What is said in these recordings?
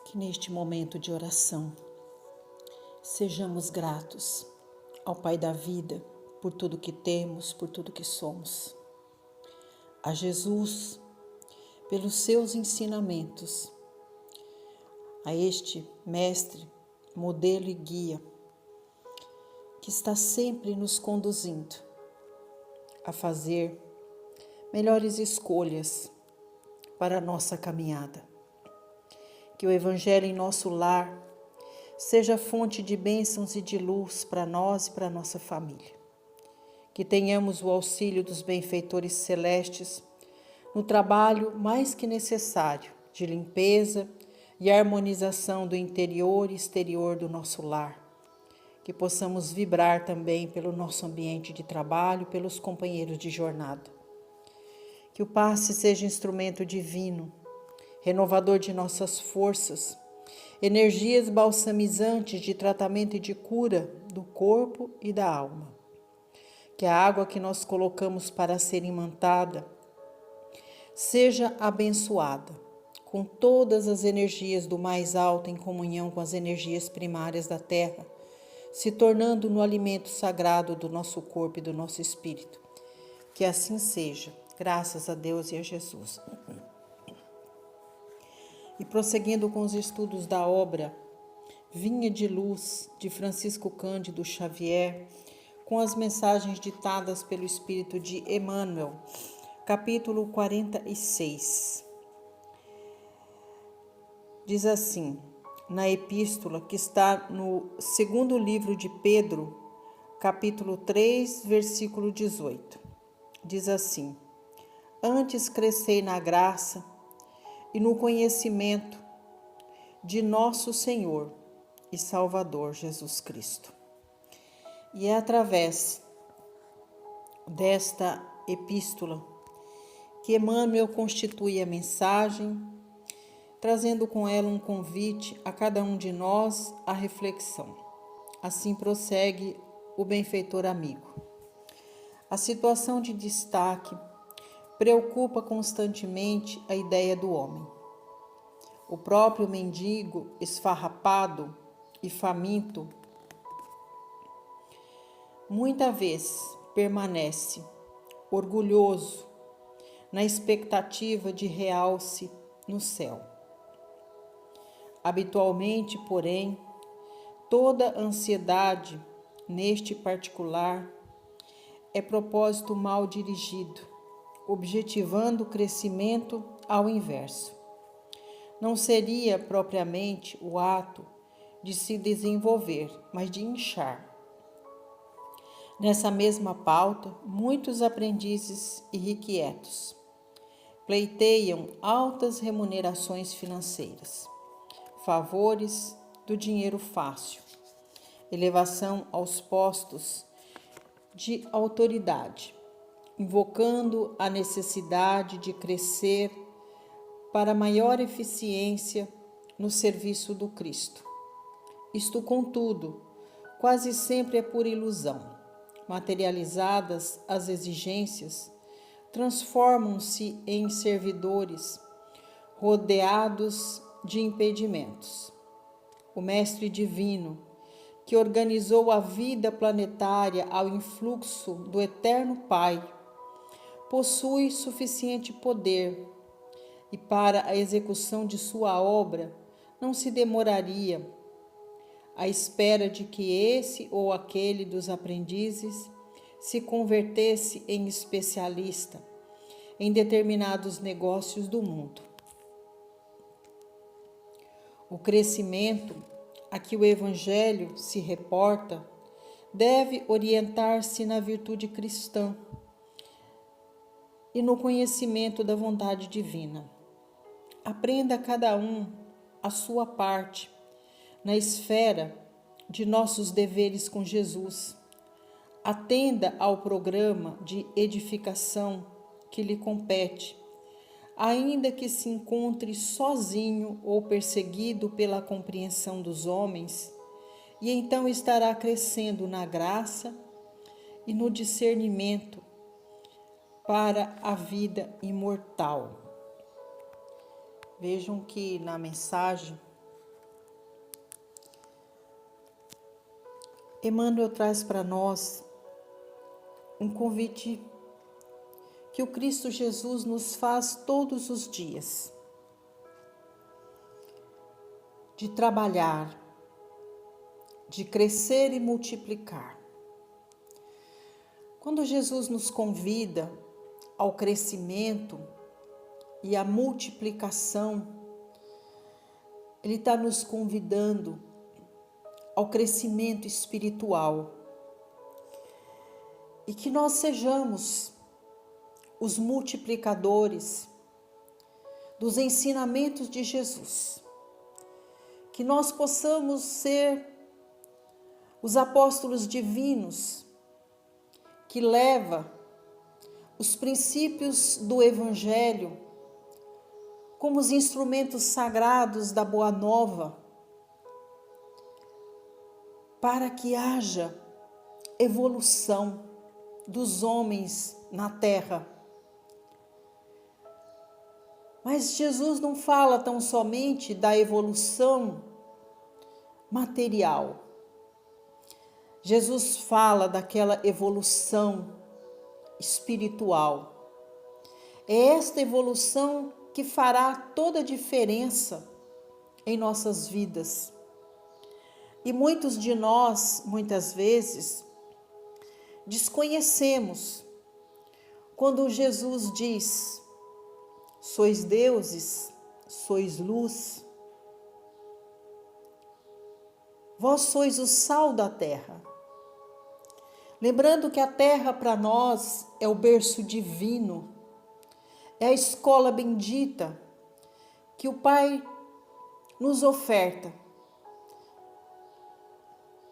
Que neste momento de oração sejamos gratos ao Pai da vida por tudo que temos, por tudo que somos. A Jesus pelos seus ensinamentos, a este mestre, modelo e guia que está sempre nos conduzindo a fazer melhores escolhas para a nossa caminhada. Que o Evangelho em nosso lar seja fonte de bênçãos e de luz para nós e para a nossa família. Que tenhamos o auxílio dos benfeitores celestes no trabalho mais que necessário de limpeza e harmonização do interior e exterior do nosso lar. Que possamos vibrar também pelo nosso ambiente de trabalho, pelos companheiros de jornada. Que o passe seja instrumento divino, renovador de nossas forças, energias balsamizantes de tratamento e de cura do corpo e da alma. Que a água que nós colocamos para ser imantada seja abençoada com todas as energias do mais alto em comunhão com as energias primárias da terra, se tornando no alimento sagrado do nosso corpo e do nosso espírito. Que assim seja, graças a Deus e a Jesus. E prosseguindo com os estudos da obra Vinha de Luz, de Francisco Cândido Xavier, com as mensagens ditadas pelo Espírito de Emmanuel, capítulo 46. Diz assim, na epístola que está no segundo livro de Pedro, capítulo 3, versículo 18. Diz assim, antes crescei na graça e no conhecimento de nosso Senhor e Salvador Jesus Cristo. E é através desta epístola que Emmanuel constitui a mensagem, trazendo com ela um convite a cada um de nós à reflexão. Assim prossegue o benfeitor amigo. A situação de destaque preocupa constantemente a ideia do homem. O próprio mendigo, esfarrapado e faminto, muita vez permanece orgulhoso na expectativa de realce no céu. Habitualmente, porém, toda ansiedade neste particular é propósito mal dirigido, objetivando o crescimento ao inverso. Não seria propriamente o ato de se desenvolver, mas de inchar. Nessa mesma pauta, muitos aprendizes irrequietos pleiteiam altas remunerações financeiras, favores do dinheiro fácil, elevação aos postos de autoridade, invocando a necessidade de crescer para maior eficiência no serviço do Cristo. Isto, contudo, quase sempre é por ilusão. Materializadas as exigências, transformam-se em servidores rodeados de impedimentos. O Mestre Divino, que organizou a vida planetária ao influxo do Eterno Pai, possui suficiente poder e para a execução de sua obra não se demoraria à espera de que esse ou aquele dos aprendizes se convertesse em especialista em determinados negócios do mundo. O crescimento a que o Evangelho se reporta deve orientar-se na virtude cristã e no conhecimento da vontade divina. Aprenda cada um a sua parte na esfera de nossos deveres com Jesus. Atenda ao programa de edificação que lhe compete, ainda que se encontre sozinho ou perseguido pela compreensão dos homens, e então estará crescendo na graça e no discernimento para a vida imortal. Vejam que na mensagem Emmanuel traz para nós um convite que o Cristo Jesus nos faz todos os dias, de trabalhar, de crescer e multiplicar. Quando Jesus nos convida ao crescimento e à multiplicação, Ele está nos convidando ao crescimento espiritual e que nós sejamos os multiplicadores dos ensinamentos de Jesus, que nós possamos ser os apóstolos divinos que leva os princípios do Evangelho como os instrumentos sagrados da Boa Nova, para que haja evolução dos homens na terra. Mas Jesus não fala tão somente da evolução material. Jesus fala daquela evolução espiritual. É esta evolução que fará toda a diferença em nossas vidas. E muitos de nós, muitas vezes, desconhecemos quando Jesus diz: sois deuses, sois luz, vós sois o sal da terra. Lembrando que a terra para nós é o berço divino, é a escola bendita que o Pai nos oferta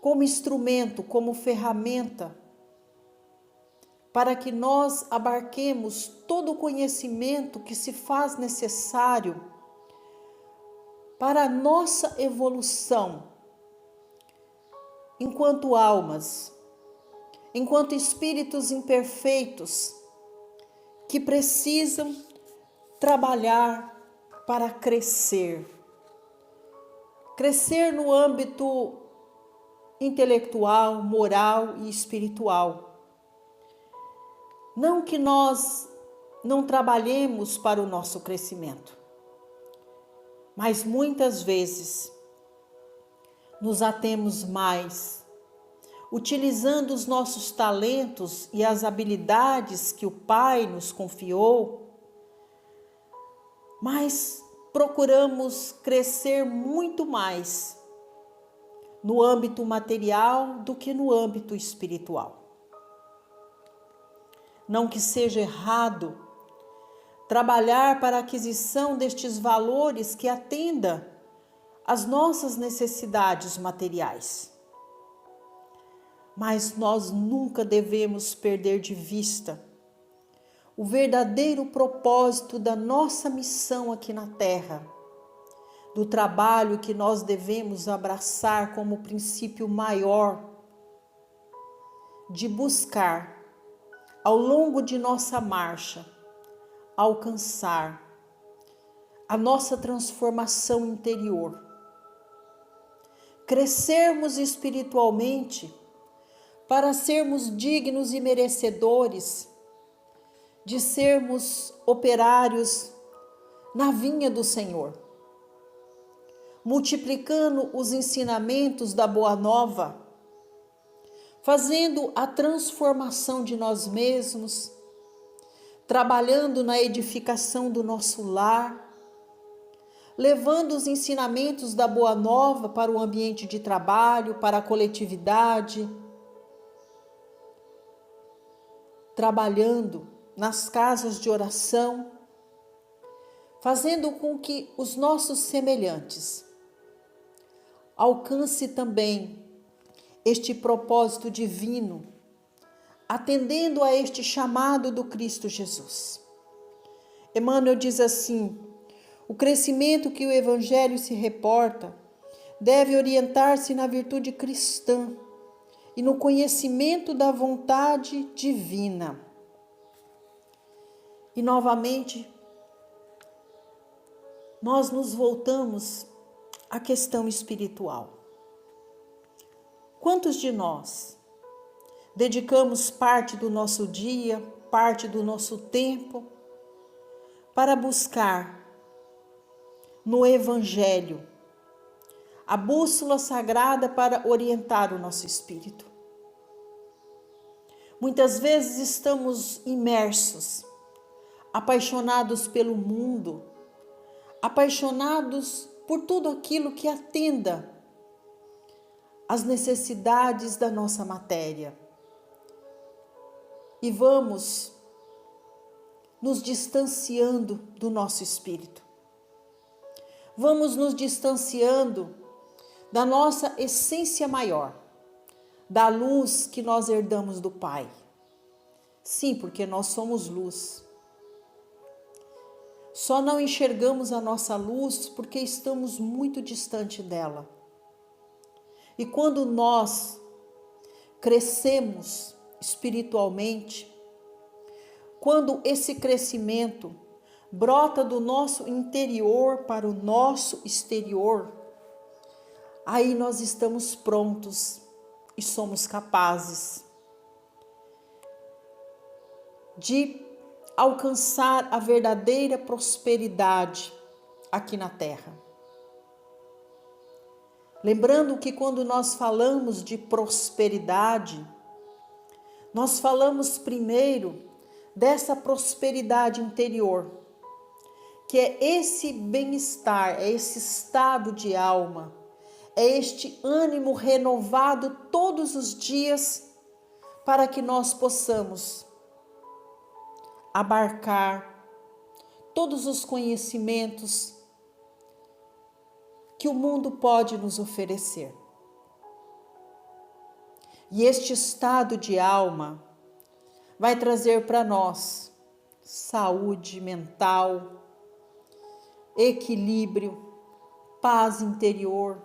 como instrumento, como ferramenta, para que nós abarquemos todo o conhecimento que se faz necessário para a nossa evolução enquanto almas, enquanto espíritos imperfeitos que precisam trabalhar para crescer. Crescer no âmbito intelectual, moral e espiritual. Não que nós não trabalhemos para o nosso crescimento, mas muitas vezes nos atemos mais, utilizando os nossos talentos e as habilidades que o Pai nos confiou, mas procuramos crescer muito mais no âmbito material do que no âmbito espiritual. Não que seja errado trabalhar para a aquisição destes valores que atenda às nossas necessidades materiais. Mas nós nunca devemos perder de vista o verdadeiro propósito da nossa missão aqui na Terra, do trabalho que nós devemos abraçar como princípio maior, de buscar, ao longo de nossa marcha, alcançar a nossa transformação interior, crescermos espiritualmente para sermos dignos e merecedores de sermos operários na vinha do Senhor, multiplicando os ensinamentos da Boa Nova, fazendo a transformação de nós mesmos, trabalhando na edificação do nosso lar, levando os ensinamentos da Boa Nova para o ambiente de trabalho, para a coletividade, trabalhando nas casas de oração, fazendo com que os nossos semelhantes alcance também este propósito divino, atendendo a este chamado do Cristo Jesus. Emmanuel diz assim: o crescimento que o Evangelho se reporta deve orientar-se na virtude cristã e no conhecimento da vontade divina. E novamente, nós nos voltamos à questão espiritual. Quantos de nós dedicamos parte do nosso dia, parte do nosso tempo para buscar no Evangelho a bússola sagrada para orientar o nosso espírito? Muitas vezes estamos imersos, apaixonados pelo mundo, apaixonados por tudo aquilo que atenda às necessidades da nossa matéria. E vamos nos distanciando do nosso espírito. Vamos nos distanciando da nossa essência maior, da luz que nós herdamos do Pai. Sim, porque nós somos luz. Só não enxergamos a nossa luz porque estamos muito distante dela. E quando nós crescemos espiritualmente, quando esse crescimento brota do nosso interior para o nosso exterior, aí nós estamos prontos e somos capazes de alcançar a verdadeira prosperidade aqui na Terra. Lembrando que quando nós falamos de prosperidade, nós falamos primeiro dessa prosperidade interior, que é esse bem-estar, é esse estado de alma, é este ânimo renovado todos os dias para que nós possamos abarcar todos os conhecimentos que o mundo pode nos oferecer. E este estado de alma vai trazer para nós saúde mental, equilíbrio, paz interior,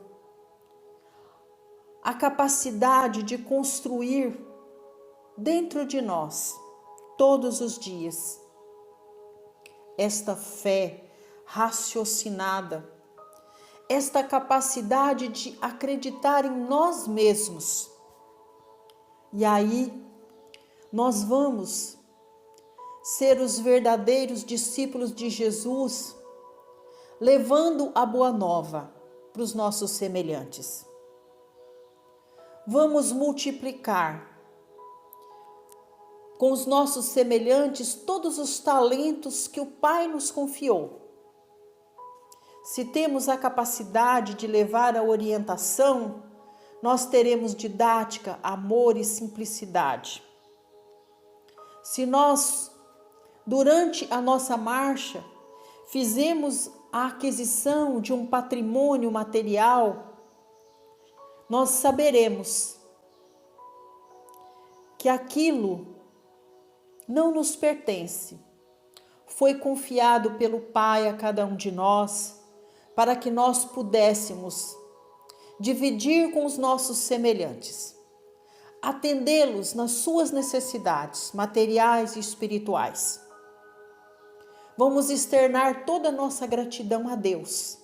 a capacidade de construir dentro de nós, todos os dias, esta fé raciocinada, esta capacidade de acreditar em nós mesmos. E aí, nós vamos ser os verdadeiros discípulos de Jesus, levando a boa nova para os nossos semelhantes. Vamos multiplicar com os nossos semelhantes todos os talentos que o Pai nos confiou. Se temos a capacidade de levar a orientação, nós teremos didática, amor e simplicidade. Se nós, durante a nossa marcha, fizemos a aquisição de um patrimônio material, nós saberemos que aquilo não nos pertence. Foi confiado pelo Pai a cada um de nós, para que nós pudéssemos dividir com os nossos semelhantes, atendê-los nas suas necessidades materiais e espirituais. Vamos externar toda a nossa gratidão a Deus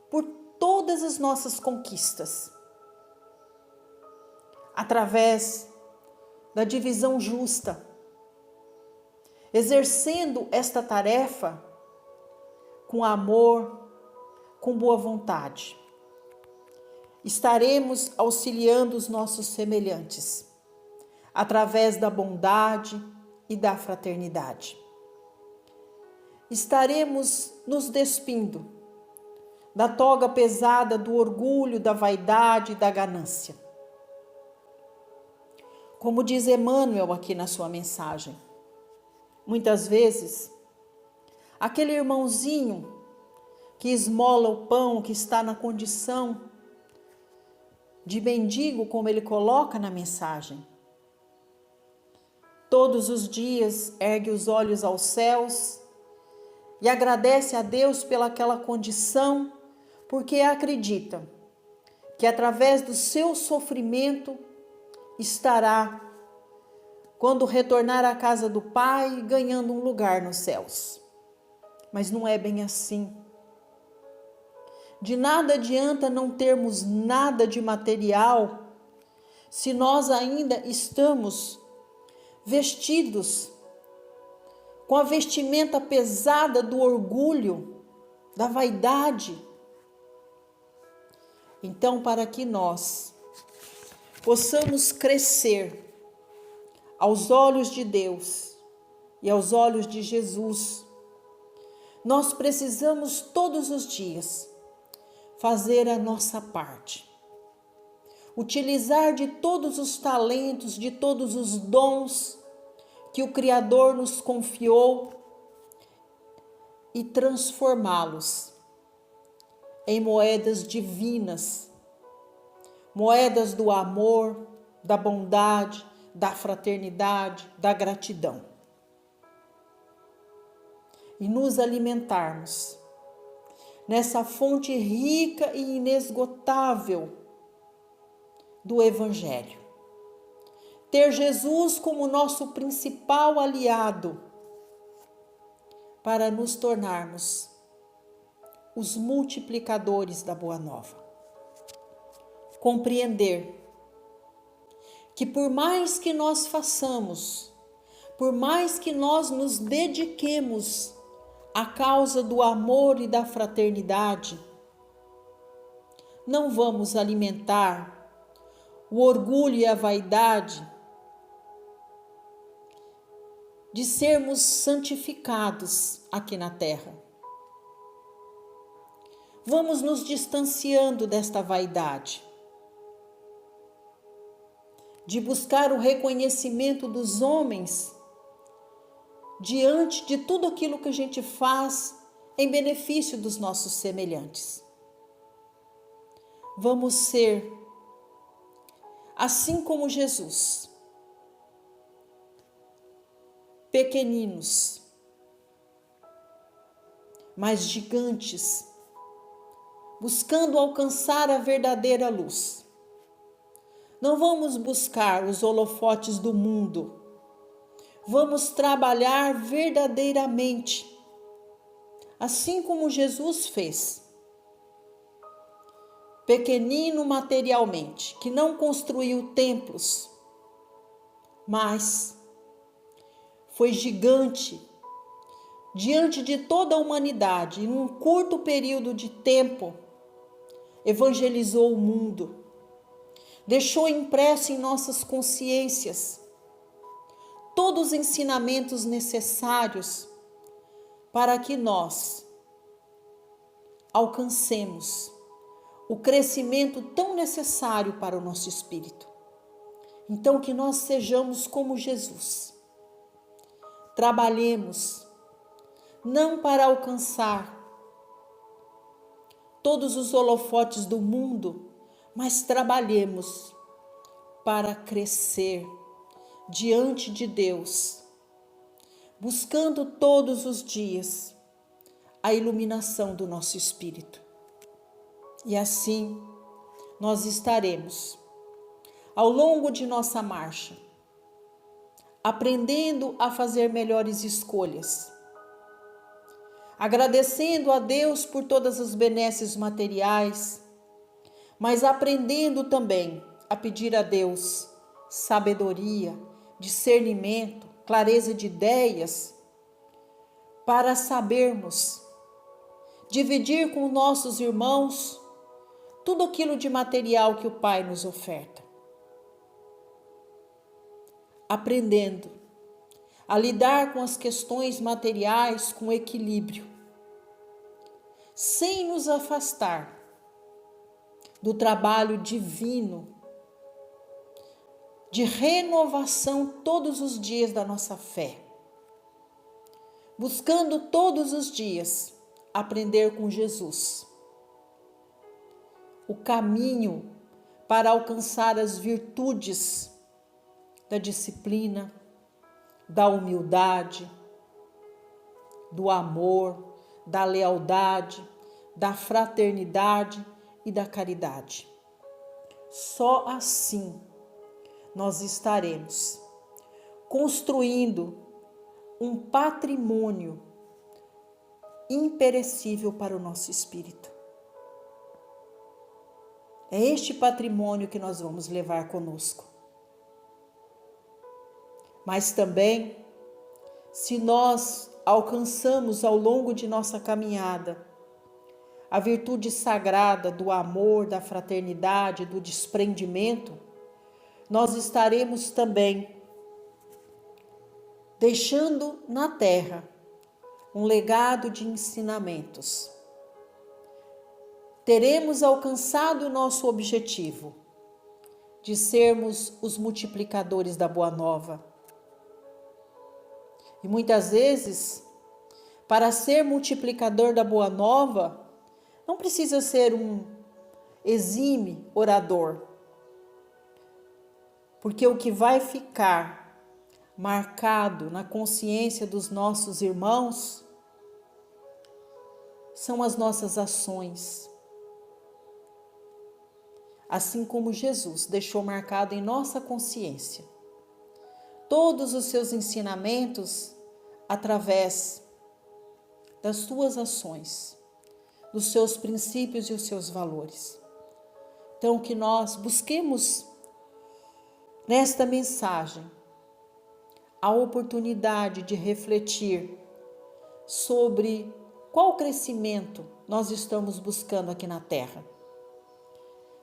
por todas as nossas conquistas, através da divisão justa, exercendo esta tarefa com amor, com boa vontade. Estaremos auxiliando os nossos semelhantes, através da bondade e da fraternidade. Estaremos nos despindo da toga pesada do orgulho, da vaidade e da ganância. Como diz Emmanuel aqui na sua mensagem, muitas vezes, aquele irmãozinho que esmola o pão, que está na condição de mendigo, como ele coloca na mensagem, todos os dias ergue os olhos aos céus e agradece a Deus pelaquela condição, porque acredita que através do seu sofrimento estará, quando retornar à casa do Pai, ganhando um lugar nos céus. Mas não é bem assim. De nada adianta não termos nada de material se nós ainda estamos vestidos com a vestimenta pesada do orgulho, da vaidade. Então, para que nós possamos crescer aos olhos de Deus e aos olhos de Jesus, nós precisamos todos os dias fazer a nossa parte. Utilizar de todos os talentos, de todos os dons que o Criador nos confiou e transformá-los em moedas divinas, moedas do amor, da bondade, da fraternidade, da gratidão. E nos alimentarmos nessa fonte rica e inesgotável do Evangelho. Ter Jesus como nosso principal aliado para nos tornarmos os multiplicadores da Boa Nova. Compreender que por mais que nós façamos, por mais que nós nos dediquemos à causa do amor e da fraternidade, não vamos alimentar o orgulho e a vaidade de sermos santificados aqui na terra. Vamos nos distanciando desta vaidade, de buscar o reconhecimento dos homens diante de tudo aquilo que a gente faz em benefício dos nossos semelhantes. Vamos ser, assim como Jesus, pequeninos, mas gigantes, buscando alcançar a verdadeira luz. Não vamos buscar os holofotes do mundo. Vamos trabalhar verdadeiramente, assim como Jesus fez. Pequenino materialmente, que não construiu templos, mas foi gigante diante de toda a humanidade, em um curto período de tempo, evangelizou o mundo, deixou impresso em nossas consciências todos os ensinamentos necessários para que nós alcancemos o crescimento tão necessário para o nosso espírito. Então, que nós sejamos como Jesus. Trabalhemos não para alcançar todos os holofotes do mundo, mas trabalhemos para crescer diante de Deus, buscando todos os dias a iluminação do nosso espírito. E assim nós estaremos, ao longo de nossa marcha, aprendendo a fazer melhores escolhas, agradecendo a Deus por todas as benesses materiais, mas aprendendo também a pedir a Deus sabedoria, discernimento, clareza de ideias, para sabermos dividir com nossos irmãos tudo aquilo de material que o Pai nos oferta. Aprendendo a lidar com as questões materiais com equilíbrio, sem nos afastar do trabalho divino de renovação todos os dias da nossa fé, buscando todos os dias aprender com Jesus o caminho para alcançar as virtudes da disciplina, da humildade, do amor, da lealdade, da fraternidade e da caridade. Só assim nós estaremos construindo um patrimônio imperecível para o nosso espírito. É este patrimônio que nós vamos levar conosco. Mas também, se nós alcançamos ao longo de nossa caminhada a virtude sagrada do amor, da fraternidade, do desprendimento, nós estaremos também deixando na terra um legado de ensinamentos. Teremos alcançado o nosso objetivo de sermos os multiplicadores da Boa Nova. E muitas vezes, para ser multiplicador da Boa Nova, não precisa ser um exímio orador, porque o que vai ficar marcado na consciência dos nossos irmãos são as nossas ações. Assim como Jesus deixou marcado em nossa consciência todos os seus ensinamentos através das suas ações, dos seus princípios e os seus valores. Então, que nós busquemos nesta mensagem a oportunidade de refletir sobre qual crescimento nós estamos buscando aqui na Terra.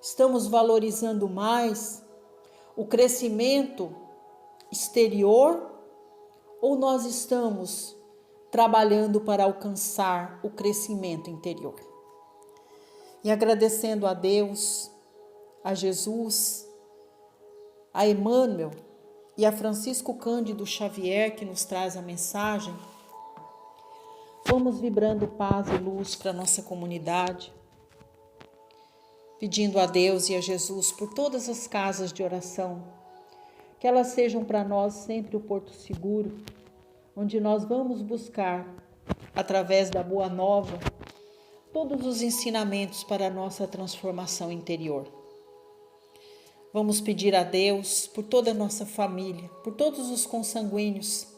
Estamos valorizando mais o crescimento exterior ou nós estamos trabalhando para alcançar o crescimento interior? E agradecendo a Deus, a Jesus, a Emmanuel e a Francisco Cândido Xavier, que nos traz a mensagem, vamos vibrando paz e luz para a nossa comunidade, pedindo a Deus e a Jesus por todas as casas de oração, que elas sejam para nós sempre o porto seguro, onde nós vamos buscar, através da Boa Nova, todos os ensinamentos para a nossa transformação interior. Vamos pedir a Deus por toda a nossa família, por todos os consanguíneos,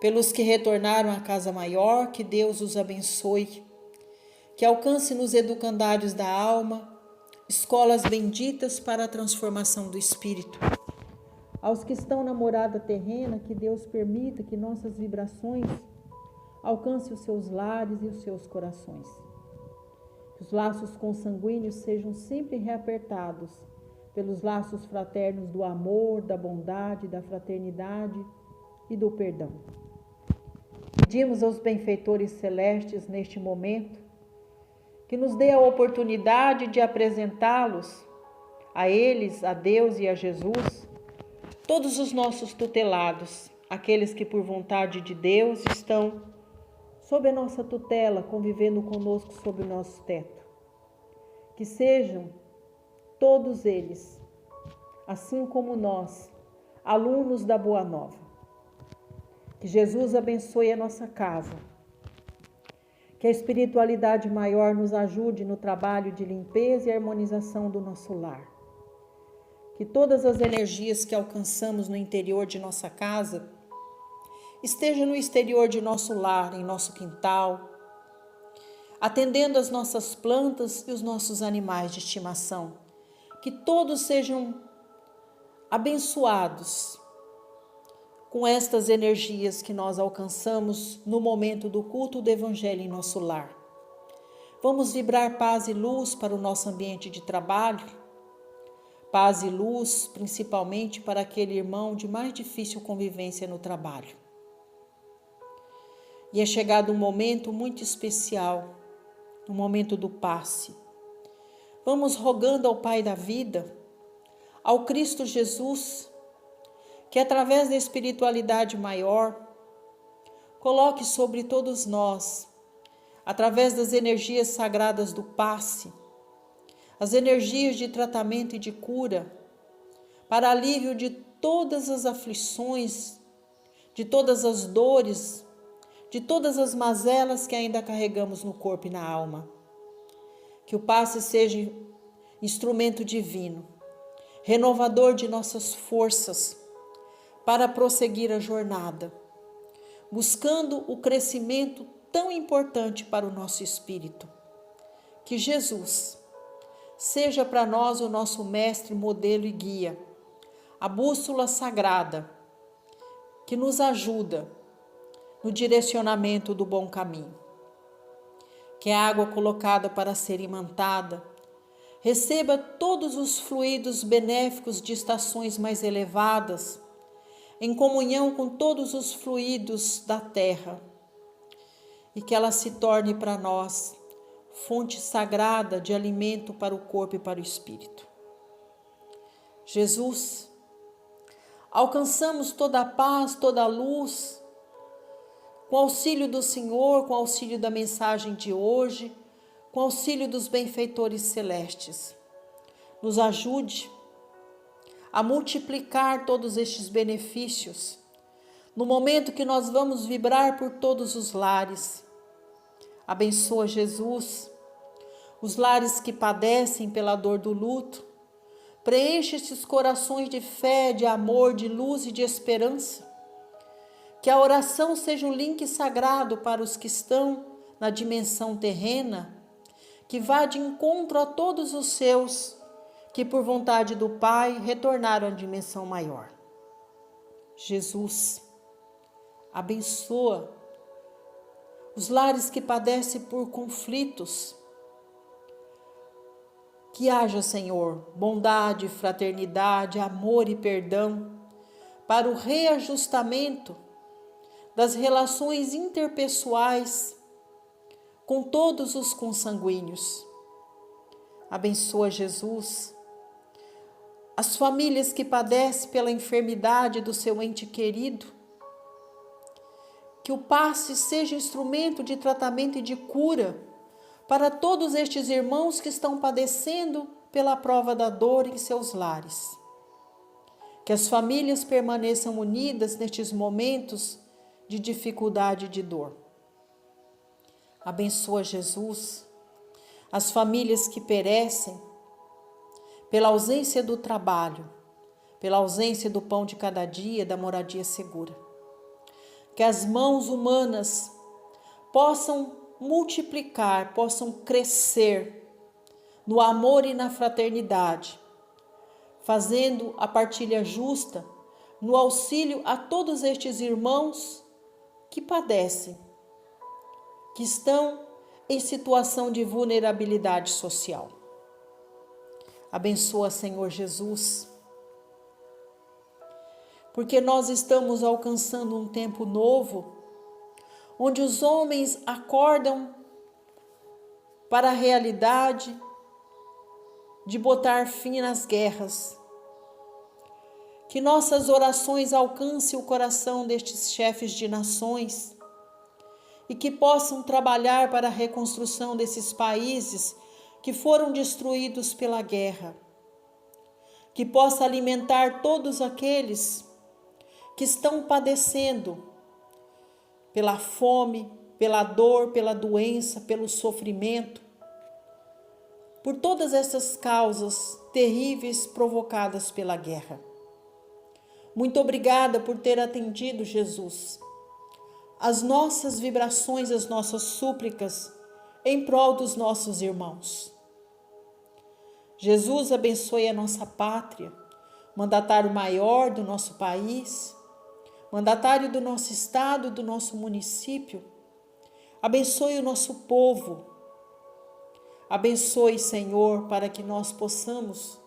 pelos que retornaram à casa maior, que Deus os abençoe, que alcance nos educandários da alma, escolas benditas para a transformação do espírito. Aos que estão na morada terrena, que Deus permita que nossas vibrações alcancem os seus lares e os seus corações. Que os laços consanguíneos sejam sempre reapertados pelos laços fraternos do amor, da bondade, da fraternidade e do perdão. Pedimos aos benfeitores celestes neste momento que nos dê a oportunidade de apresentá-los, a eles, a Deus e a Jesus, todos os nossos tutelados, aqueles que por vontade de Deus estão sob a nossa tutela, convivendo conosco sob o nosso teto. Que sejam todos eles, assim como nós, alunos da Boa Nova. Que Jesus abençoe a nossa casa. Que a espiritualidade maior nos ajude no trabalho de limpeza e harmonização do nosso lar. Que todas as energias que alcançamos no interior de nossa casa estejam no exterior de nosso lar, em nosso quintal, atendendo as nossas plantas e os nossos animais de estimação. Que todos sejam abençoados com estas energias que nós alcançamos no momento do culto do Evangelho em nosso lar. Vamos vibrar paz e luz para o nosso ambiente de trabalho, paz e luz principalmente para aquele irmão de mais difícil convivência no trabalho. E é chegado um momento muito especial, o momento do passe. Vamos rogando ao Pai da vida, ao Cristo Jesus, que através da espiritualidade maior, coloque sobre todos nós, através das energias sagradas do passe, as energias de tratamento e de cura, para alívio de todas as aflições, de todas as dores, de todas as mazelas que ainda carregamos no corpo e na alma. Que o passe seja instrumento divino, renovador de nossas forças, para prosseguir a jornada, buscando o crescimento tão importante para o nosso espírito. Que Jesus seja para nós o nosso mestre, modelo e guia, a bússola sagrada que nos ajuda no direcionamento do bom caminho. Que a água colocada para ser imantada receba todos os fluidos benéficos de estações mais elevadas, em comunhão com todos os fluidos da terra, e que ela se torne para nós fonte sagrada de alimento para o corpo e para o espírito. Jesus, alcançamos toda a paz, toda a luz, com auxílio do Senhor, com auxílio da mensagem de hoje, com auxílio dos benfeitores celestes. Nos ajude a multiplicar todos estes benefícios no momento que nós vamos vibrar por todos os lares. Abençoa, Jesus, os lares que padecem pela dor do luto. Preenche esses corações de fé, de amor, de luz e de esperança. Que a oração seja um link sagrado para os que estão na dimensão terrena, que vá de encontro a todos os seus que, por vontade do Pai, retornaram à dimensão maior. Jesus, abençoa os lares que padecem por conflitos. Que haja, Senhor, bondade, fraternidade, amor e perdão para o reajustamento das relações interpessoais com todos os consanguíneos. Abençoa, Jesus, as famílias que padecem pela enfermidade do seu ente querido. Que o passe seja instrumento de tratamento e de cura para todos estes irmãos que estão padecendo pela prova da dor em seus lares. Que as famílias permaneçam unidas nestes momentos de dificuldade e de dor. Abençoa, Jesus, as famílias que perecem pela ausência do trabalho, pela ausência do pão de cada dia, da moradia segura. Que as mãos humanas possam multiplicar, possam crescer no amor e na fraternidade, fazendo a partilha justa no auxílio a todos estes irmãos que padecem, que estão em situação de vulnerabilidade social. Abençoa, Senhor Jesus, porque nós estamos alcançando um tempo novo, onde os homens acordam para a realidade de botar fim nas guerras. Que nossas orações alcancem o coração destes chefes de nações e que possam trabalhar para a reconstrução desses países que foram destruídos pela guerra. Que possa alimentar todos aqueles que estão padecendo pela fome, pela dor, pela doença, pelo sofrimento, por todas essas causas terríveis provocadas pela guerra. Muito obrigada por ter atendido, Jesus, as nossas vibrações, as nossas súplicas em prol dos nossos irmãos. Jesus, abençoe a nossa pátria, mandatário maior do nosso país, mandatário do nosso estado, do nosso município. Abençoe o nosso povo. Abençoe, Senhor, para que nós possamos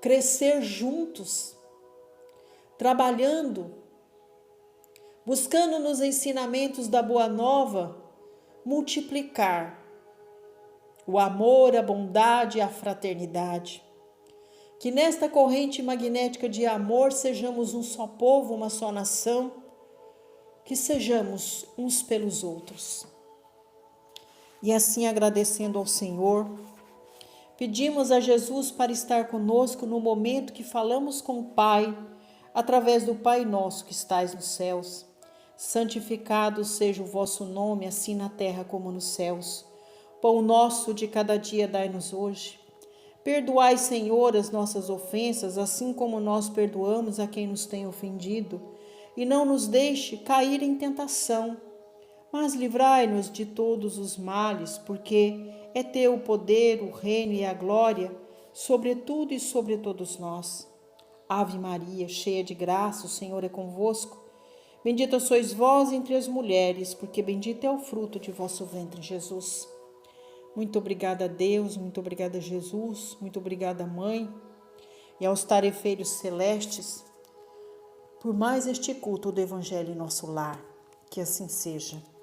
crescer juntos, trabalhando, buscando nos ensinamentos da Boa Nova, multiplicar o amor, a bondade e a fraternidade. Que nesta corrente magnética de amor sejamos um só povo, uma só nação, que sejamos uns pelos outros. E assim, agradecendo ao Senhor, pedimos a Jesus para estar conosco no momento que falamos com o Pai, através do Pai nosso que estais nos céus. Santificado seja o vosso nome, assim na terra como nos céus. Pão nosso de cada dia dai-nos hoje. Perdoai, Senhor, as nossas ofensas, assim como nós perdoamos a quem nos tem ofendido. E não nos deixe cair em tentação, mas livrai-nos de todos os males, porque é teu o poder, o reino e a glória, sobre tudo e sobre todos nós. Ave Maria, cheia de graça, o Senhor é convosco. Bendita sois vós entre as mulheres, porque bendito é o fruto de vosso ventre, Jesus. Muito obrigada a Deus, muito obrigada a Jesus, muito obrigada, Mãe, e aos tarefeiros celestes, por mais este culto do Evangelho em nosso lar. Que assim seja.